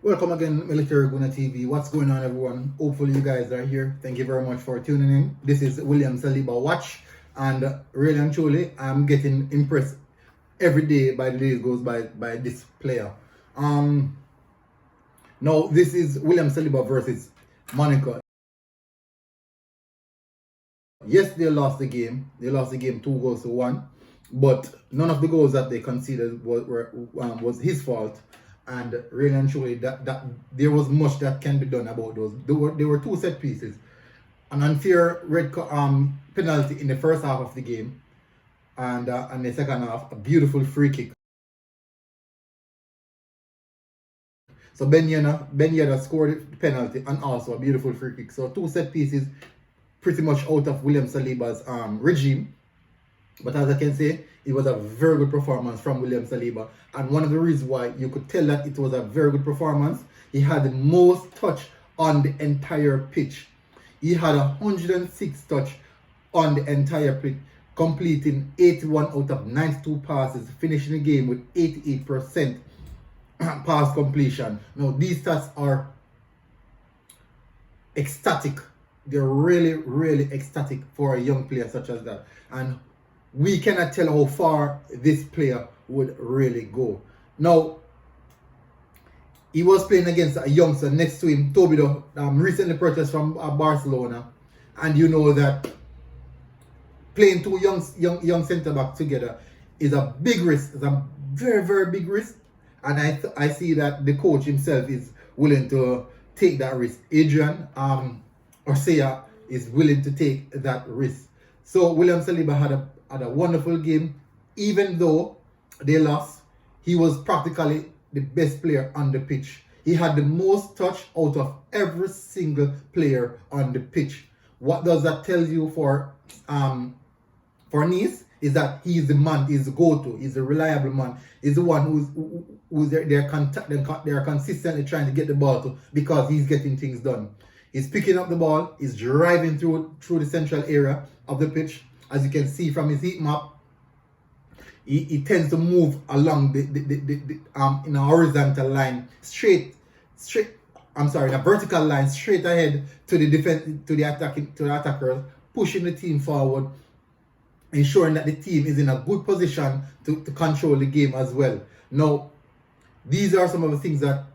Welcome again, Military Guna TV. What's going on, everyone? Hopefully, you guys are here. Thank you very much for tuning in. This is William Saliba Watch, and really and truly, I'm getting impressed every day by the days goes by this player. Now this is William Saliba versus Monaco. Yes, they lost the game. They lost the game 2-1, but none of the goals that they conceded was his fault. And really and truly, that there was much that can be done about those. There were two set pieces, an unfair penalty in the first half of the game, and the second half, a beautiful free kick. So Ben Yedder scored the penalty and also a beautiful free kick. So two set pieces, pretty much out of William Saliba's regime. But as I can say, it was a very good performance from William Saliba. And one of the reasons why you could tell that it was a very good performance, he had the most touch on the entire pitch. He had 106 touch on the entire pitch, completing 81 out of 92 passes, finishing the game with 88% pass completion. Now, these stats are ecstatic. They're really, really ecstatic for a young player such as that. And we cannot tell how far this player would really go. Now, he was playing against a youngster next to him, Tobido, recently purchased from Barcelona. And you know that playing two young centre-backs together is a big risk. It's a very, very big risk. And I see that the coach himself is willing to take that risk. Adrian Orsia is willing to take that risk. So William Saliba had a wonderful game. Even though they lost, he was practically the best player on the pitch. He had the most touch out of every single player on the pitch. What does that tell you for Nice? Is that he's the man, he's the go-to, he's the reliable man, he's the one who's they're consistently trying to get the ball to, because he's getting things done. He's picking up the ball, he's driving through the central area of the pitch. As you can see from his heat map, he tends to move along in a horizontal line, a vertical line straight ahead to the attackers, pushing the team forward, ensuring that the team is in a good position to control the game as well. Now, these are some of the things that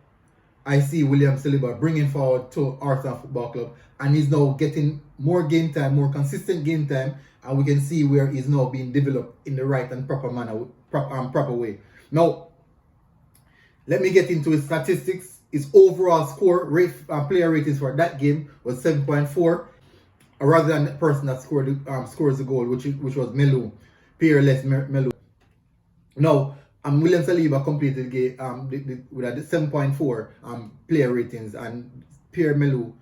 I see William Saliba bringing forward to Arsenal Football Club, and he's now getting more game time, more consistent game time, and we can see where he's now being developed in the right and proper manner, proper way. Now, let me get into his statistics. His overall score player ratings for that game was 7.4. Rather than the person that scores the goal, which was Melu, Pierre-less Melu. Now, William Saliba completed the game with a 7.4 player ratings, and Pierre Melu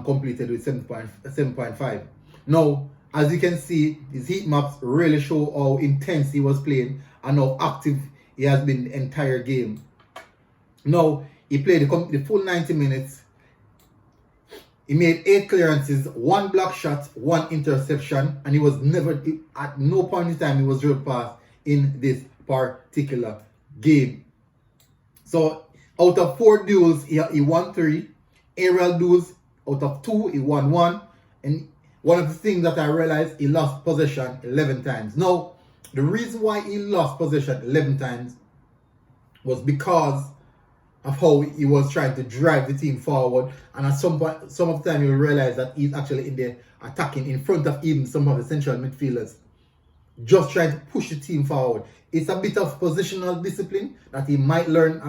completed with 7.5. Now, as you can see, his heat maps really show how intense he was playing and how active he has been the entire game. Now, he played the full 90 minutes. He made 8 clearances, 1 block shot, 1 interception, and he was never, at no point in time, he was drilled past in this particular game. So, out of 4 duels, he won 3. Aerial duels, out of 2, he won 1. And one of the things that I realized, he lost possession 11 times. Now, the reason why he lost possession 11 times was because of how he was trying to drive the team forward, and at some point, some of the time, you'll realize that he's actually in there attacking in front of even some of the central midfielders, just trying to push the team forward. It's a bit of positional discipline that he might learn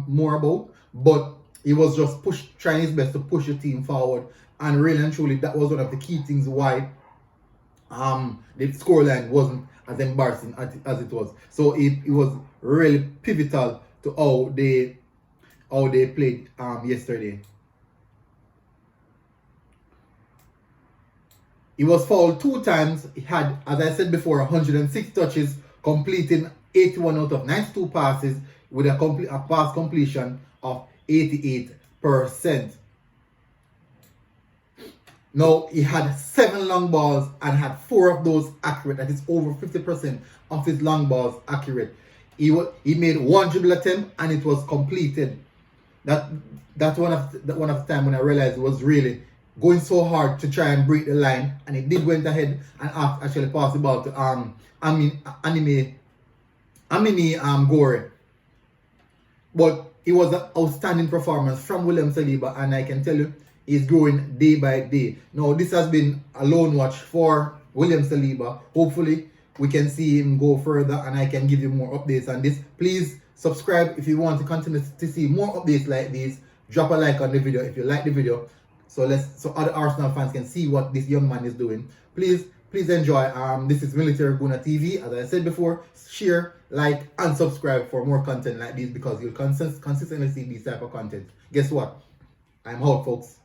more about, but he was just trying his best to push the team forward, and really and truly, that was one of the key things why the scoreline wasn't as embarrassing as it was. So it was really pivotal to how they played yesterday. He was fouled 2 times. He had, as I said before, 106 touches, completing 81 out of 92 passes with a pass completion of 88%. Now, he had 7 long balls and had 4 of those accurate. That is over 50% of his long balls accurate. He made 1 dribble attempt and it was completed. That's one of the time when I realized it was really going so hard to try and break the line, and it did went ahead and actually pass the ball to Amini Gore. But it was an outstanding performance from William Saliba, and I can tell you he's growing day by day. Now this has been a loan watch for William Saliba. Hopefully we can see him go further, and I can give you more updates on this. Please subscribe if you want to continue to see more updates like these. Drop a like on the video if you like the video, so other Arsenal fans can see what this young man is doing. Please enjoy. This is Military Guna TV. As I said before, share, like, and subscribe for more content like this, because you'll consistently see these type of content. Guess what? I'm out, folks.